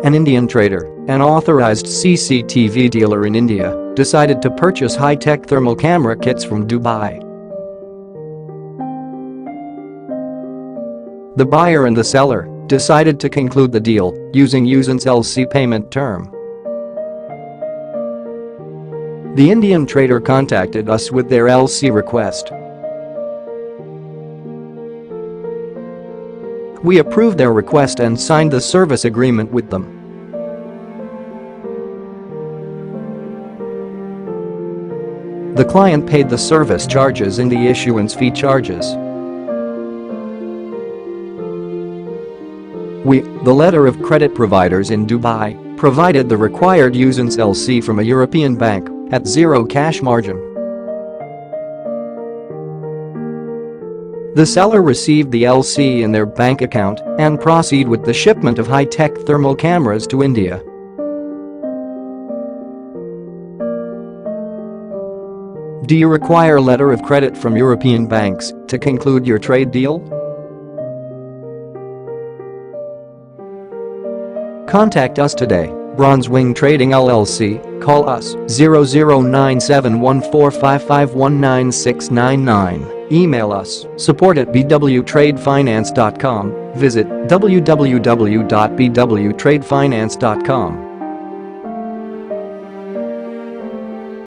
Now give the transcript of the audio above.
An Indian trader, an authorized CCTV dealer in India, decided to purchase high-tech thermal camera kits from Dubai. The buyer and the seller decided to conclude the deal using Usance L.L.C payment term. The Indian trader contacted us with their L.L.C request. We approved their request and signed the service agreement with them. The client paid the service charges and the issuance fee charges. We, the letter of credit providers in Dubai, provided the required Usance L.L.C from a European bank at zero cash margin. The seller received the L.L.C in their bank account and proceed with the shipment of high-tech thermal cameras to India. Do you require letter of credit from European banks to conclude your trade deal? Contact us today, Bronze Wing Trading LLC, call us 00971455196999, email us support@bwtradefinance.com, visit www.bwtradefinance.com.